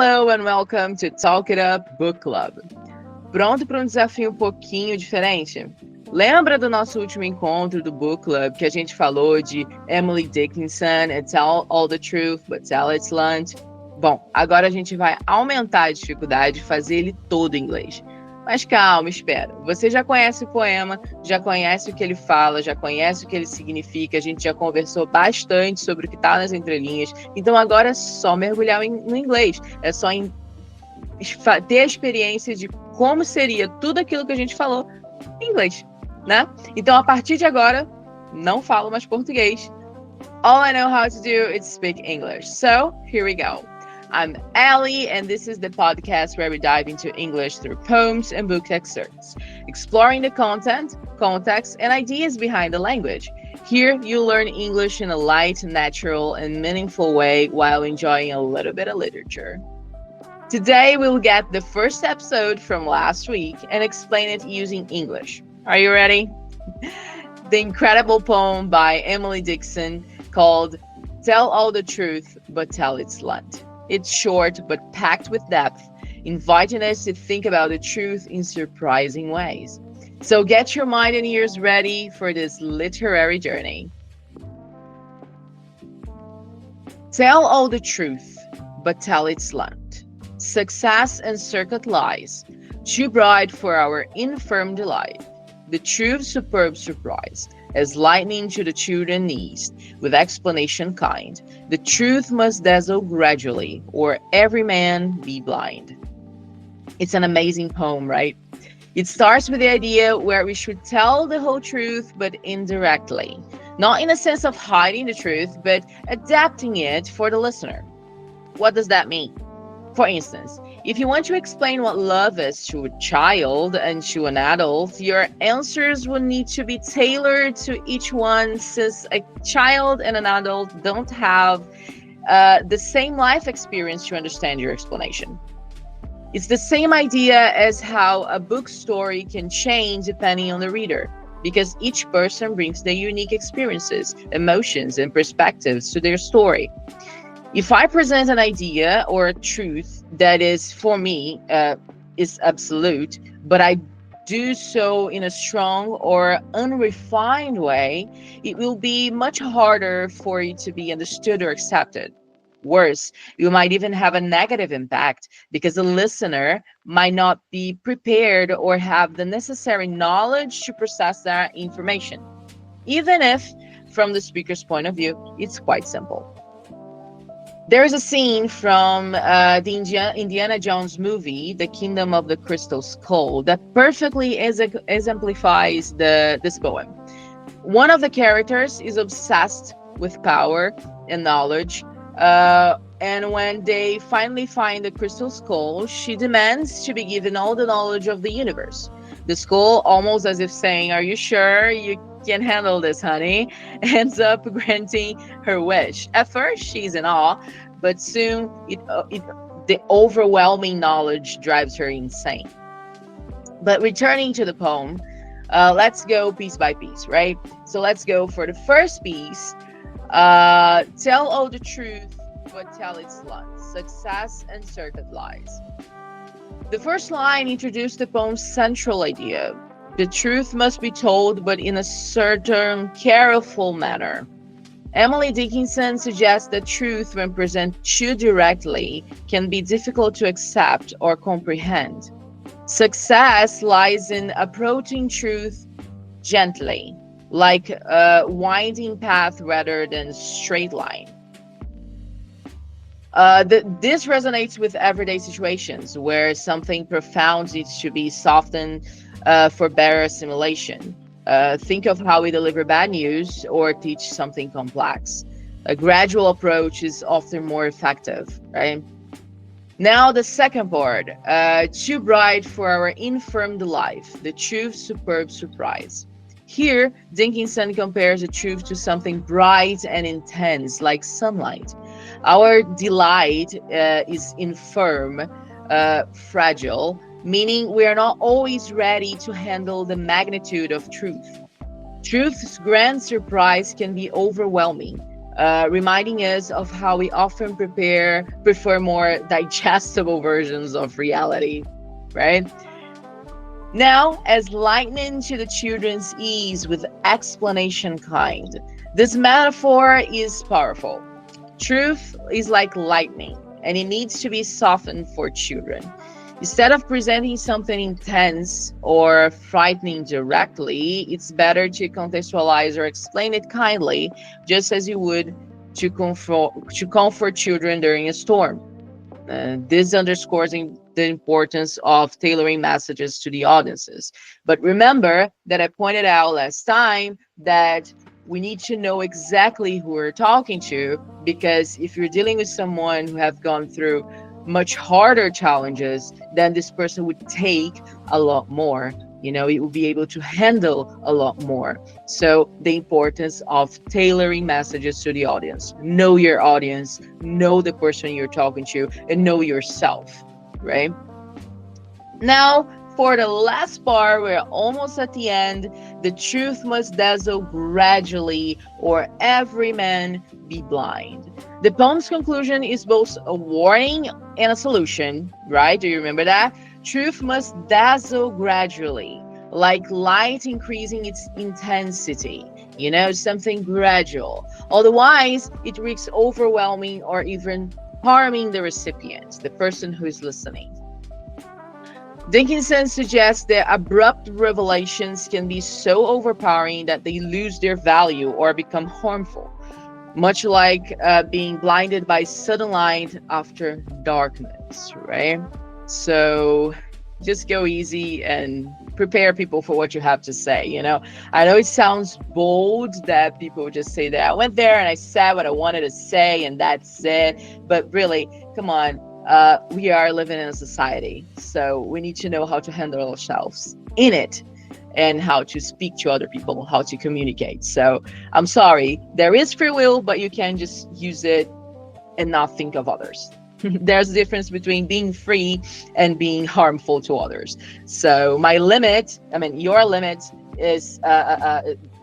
Hello and welcome to Talk It Up Book Club. Pronto para um desafio um pouquinho diferente? Lembra do nosso último encontro do Book Club que a gente falou de Emily Dickinson, Tell All the Truth, but Tell It's Lunch? Bom, agora a gente vai aumentar a dificuldade e fazer ele todo em inglês. Mas calma, espera. Você já conhece o poema, já conhece o que ele fala, já conhece o que ele significa, a gente já conversou bastante sobre o que está nas entrelinhas. Então agora é só mergulhar no inglês. É só ter a experiência de como seria tudo aquilo que a gente falou em inglês, né? Então a partir de agora, não falo mais português. All I know how to do is speak English. So, here we go. I'm Allie, and this is the podcast where we dive into English through poems and book excerpts, exploring the content, context, and ideas behind the language. Here, you'll learn English in a light, natural, and meaningful way while enjoying a little bit of literature. Today, we'll get the first episode from last week and explain it using English. Are you ready? The incredible poem by Emily Dickinson called Tell All the Truth, but Tell It's Lunch. It's short but packed with depth, inviting us to think about the truth in surprising ways. So get your mind and ears ready for this literary journey. Tell all the truth, but tell its lunch. Success and circuit lies, too bright for our infirm delight. The truth superb surprise, as lightning to the children knees, with explanation kind. The truth must dazzle gradually, or every man be blind. It's an amazing poem, right? It starts with the idea where we should tell the whole truth, but indirectly. Not in a sense of hiding the truth, but adapting it for the listener. What does that mean? For instance, if you want to explain what love is to a child and to an adult, your answers will need to be tailored to each one, since a child and an adult don't have the same life experience to understand your explanation. It's the same idea as how a book story can change depending on the reader, because each person brings their unique experiences, emotions, and perspectives to their story. If I present an idea or a truth that is, for me, is absolute, but I do so in a strong or unrefined way, it will be much harder for it to be understood or accepted. Worse, you might even have a negative impact because the listener might not be prepared or have the necessary knowledge to process that information, even if, from the speaker's point of view, it's quite simple. There is a scene from the Indiana Jones movie, The Kingdom of the Crystal Skull, that perfectly exemplifies this poem. One of the characters is obsessed with power and knowledge, and when they finally find the crystal skull, she demands to be given all the knowledge of the universe. The skull, almost as if saying, "Are you sure you can handle this, honey?" ends up granting her wish. At first, she's in awe, but soon the overwhelming knowledge drives her insane. But returning to the poem, let's go piece by piece, right? So let's go for the first piece. Tell all the truth, but tell its lunch. Success and circuit lies. The first line introduced the poem's central idea. The truth must be told, but in a certain careful manner. Emily Dickinson suggests that truth, when presented too directly, can be difficult to accept or comprehend. Success lies in approaching truth gently, like a winding path rather than straight line. This resonates with everyday situations where something profound needs to be softened for better assimilation. Think of how we deliver bad news or teach something complex. A gradual approach is often more effective, right? Now the second part, too bright for our infirm life, the truth superb surprise. Here, Dickinson compares the truth to something bright and intense, like sunlight. Our delight is infirm, fragile, meaning we are not always ready to handle the magnitude of truth. Truth's grand surprise can be overwhelming, reminding us of how we often prefer more digestible versions of reality, right? Now, as lightning to the children's ease with explanation kind. This metaphor is powerful. Truth is like lightning, and it needs to be softened for children. Instead of presenting something intense or frightening directly, it's better to contextualize or explain it kindly, just as you would to comfort children during a storm. This underscores the importance of tailoring messages to the audiences. But remember that I pointed out last time that we need to know exactly who we're talking to, because if you're dealing with someone who have gone through much harder challenges, then this person would take a lot more. It will be able to handle a lot more. So the importance of tailoring messages to the audience. Know your audience, know the person you're talking to, and know yourself, right? Now, for the last part, we're almost at the end. The truth must dazzle gradually, or every man be blind. The poem's conclusion is both a warning and a solution, right? Do you remember that? Truth must dazzle gradually, like light increasing its intensity, something gradual. Otherwise, it risks overwhelming or even harming the recipient, the person who is listening. Dickinson suggests that abrupt revelations can be so overpowering that they lose their value or become harmful, much like being blinded by sudden light after darkness, right? So just go easy and prepare people for what you have to say. I know it sounds bold that people just say that I went there and I said what I wanted to say and that's it. But really, come on. We are living in a society, so we need to know how to handle ourselves in it and how to speak to other people, how to communicate. So I'm sorry, there is free will, but you can just use it and not think of others. There's a difference between being free and being harmful to others. So your limit is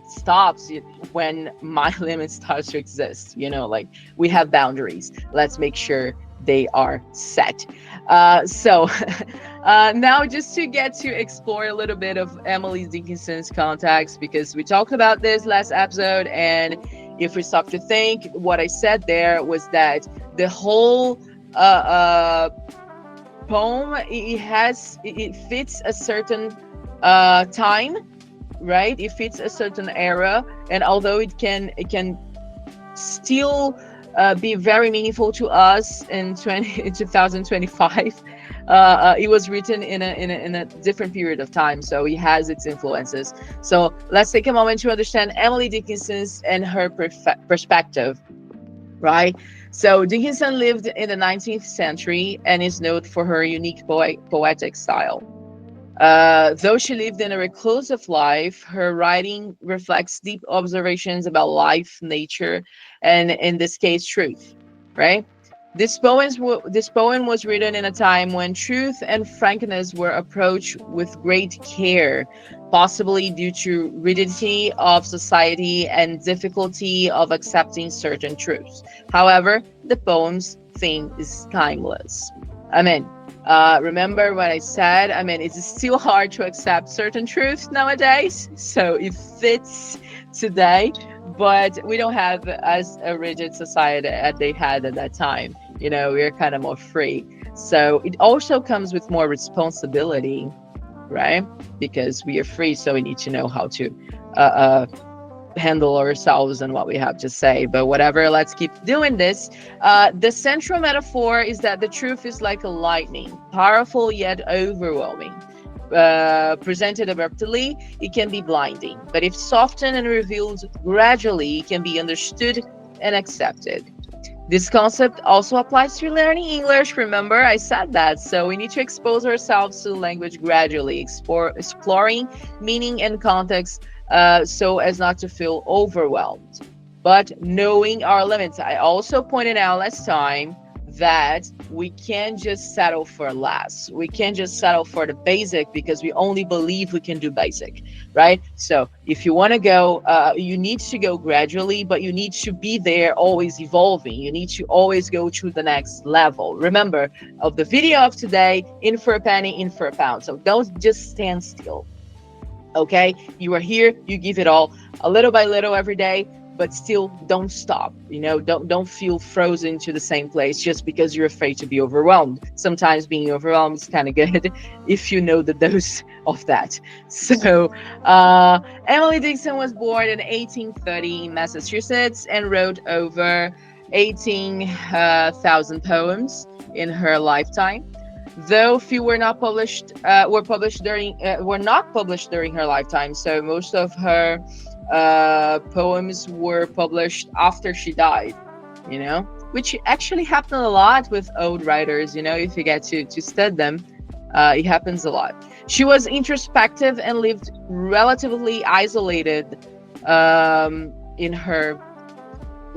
stops when my limit starts to exist. Like we have boundaries. Let's make sure they are set. So now just to get to explore a little bit of Emily Dickinson's context, because we talked about this last episode, and if we stop to think, what I said there was that the whole poem, it fits a certain time, right? It fits a certain era, and although it can still be very meaningful to us in 2025. It was written in a different period of time, so it has its influences. So let's take a moment to understand Emily Dickinson's and her perspective, right? So Dickinson lived in the 19th century and is known for her unique poetic style. Though she lived in a reclusive life, her writing reflects deep observations about life, nature, and in this case, truth, right? This poem was written in a time when truth and frankness were approached with great care, possibly due to rigidity of society and difficulty of accepting certain truths. However, the poem's theme is timeless. Remember what I said? It's still hard to accept certain truths nowadays, so it fits today, but we don't have as a rigid society as they had at that time. We're kind of more free. So it also comes with more responsibility, right? Because we are free, so we need to know how to handle ourselves and what we have to say. But whatever, let's keep doing this. The central metaphor is that the truth is like a lightning, powerful yet overwhelming. Presented abruptly, it can be blinding, but if softened and revealed gradually, it can be understood and accepted. This concept also applies to learning English. Remember, I said that. So we need to expose ourselves to language gradually, exploring meaning and context, so as not to feel overwhelmed, but knowing our limits. I also pointed out last time that we can't just settle for less. We can't just settle for the basic because we only believe we can do basic, right? So if you want to go, you need to go gradually, but you need to be there always evolving. You need to always go to the next level. Remember, of the video of today, in for a penny, in for a pound. So don't just stand still, okay? You are here, you give it all, a little by little every day, but still don't stop. Don't feel frozen to the same place just because you're afraid to be overwhelmed. Sometimes being overwhelmed is kind of good if you know the dose of that. So Emily Dickinson was born in 1830 in Massachusetts and wrote over 18,000 poems in her lifetime. Though few were not published during her lifetime, so most of her poems were published after she died, which actually happened a lot with old writers. If you get to study them, it happens a lot. She was introspective and lived relatively isolated in her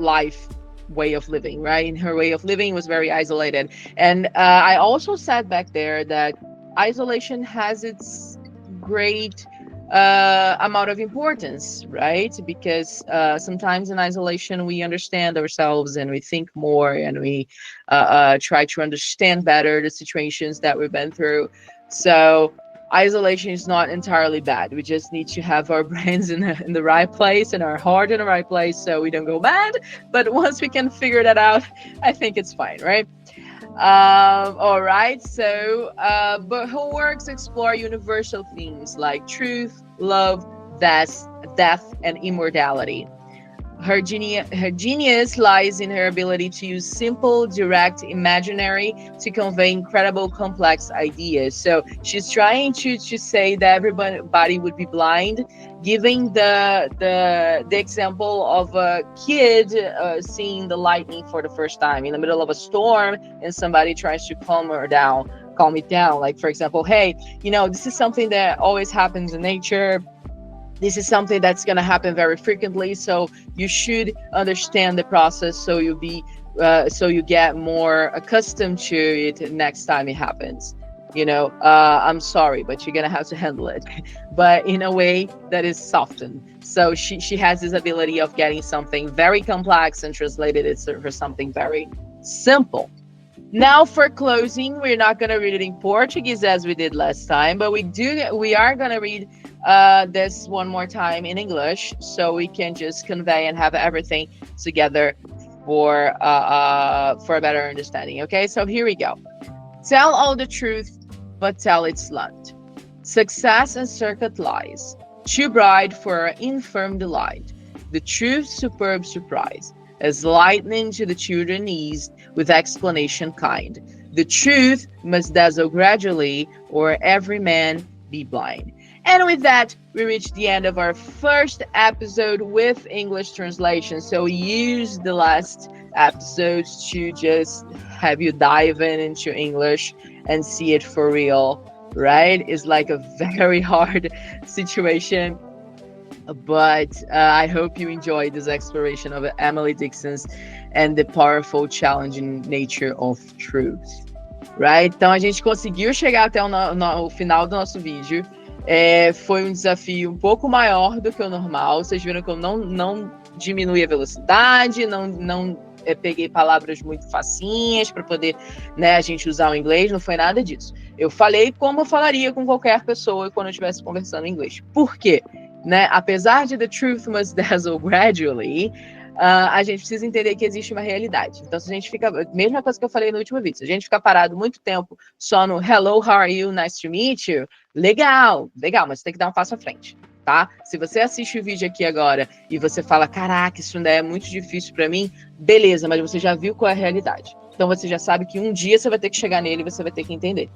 life way of living, right? In her way of living was very isolated. And I also said back there that isolation has its great amount of importance, right? Because sometimes in isolation we understand ourselves and we think more and we try to understand better the situations that we've been through. So isolation is not entirely bad. We just need to have our brains in the right place and our heart in the right place so we don't go mad. But once we can figure that out, I think it's fine, right? All right, so but her works explore universal themes like truth, love, death, and immortality. Her genius lies in her ability to use simple, direct imaginary to convey incredible, complex ideas. So she's trying to say that everybody would be blind, giving the example of a kid seeing the lightning for the first time in the middle of a storm, and somebody tries to calm it down. Like, for example, hey, this is something that always happens in nature. This is something that's going to happen very frequently, so you should understand the process so you get more accustomed to it next time it happens. I'm sorry, but you're going to have to handle it, but in a way that is softened. So she has this ability of getting something very complex and translated it for something very simple. Now for closing, we're not going to read it in Portuguese as we did last time, but we are going to read this one more time in English so we can just convey and have everything together for a better understanding. Okay, so here we go. Tell all the truth, but tell it slant. Success and circuit lies, too bright for our infirm delight. The truth's superb surprise, as lightning to the children eased with explanation kind. The truth must dazzle gradually, or every man be blind. And with that, we reached the end of our first episode with English translation. So use the last episodes to just have you dive into English and see it for real, right? It's like a very hard situation, but I hope you enjoyed this exploration of Emily Dickinson's and the powerful, challenging nature of truth, right? Então a gente conseguiu chegar até o final do nosso vídeo. Foi um desafio um pouco maior do que o normal. Vocês viram que eu não diminui a velocidade, não peguei palavras muito facinhas para poder, a gente usar o inglês, não foi nada disso. Eu falei como eu falaria com qualquer pessoa quando eu estivesse conversando em inglês. Por quê? Apesar de the truth must dazzle gradually, a gente precisa entender que existe uma realidade. Então, se a gente fica, mesma coisa que eu falei no último vídeo, se a gente ficar parado muito tempo só no hello, how are you, nice to meet you, legal, mas tem que dar um passo à frente, tá? Se você assiste o vídeo aqui agora e você fala, caraca, isso ainda é muito difícil para mim, beleza, mas você já viu qual é a realidade. Então, você já sabe que um dia você vai ter que chegar nele e você vai ter que entender.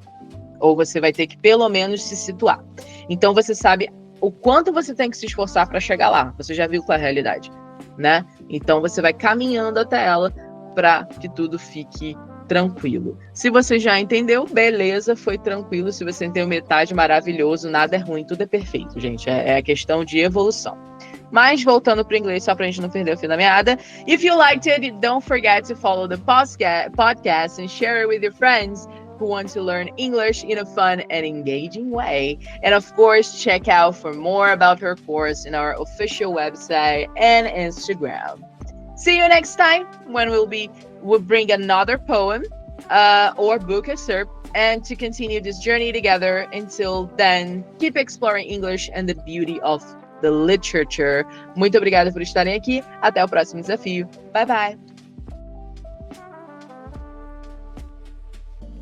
Ou você vai ter que, pelo menos, se situar. Então, você sabe o quanto você tem que se esforçar para chegar lá. Você já viu qual é a realidade, né? Então você vai caminhando até ela para que tudo fique tranquilo. Se você já entendeu, beleza, foi tranquilo. Se você entendeu metade, maravilhoso, nada é ruim, tudo é perfeito, gente. É a questão de evolução. Mas voltando para o inglês, só para a gente não perder o fio da meada. If you liked it, don't forget to follow the podcast and share it with your friends who want to learn English in a fun and engaging way. And of course, check out for more about her course in our official website and Instagram. See you next time when we'll bring another poem or book excerpt and to continue this journey together. Until then, keep exploring English and the beauty of the literature. Muito obrigada por estarem aqui. Até o próximo desafio. Bye bye.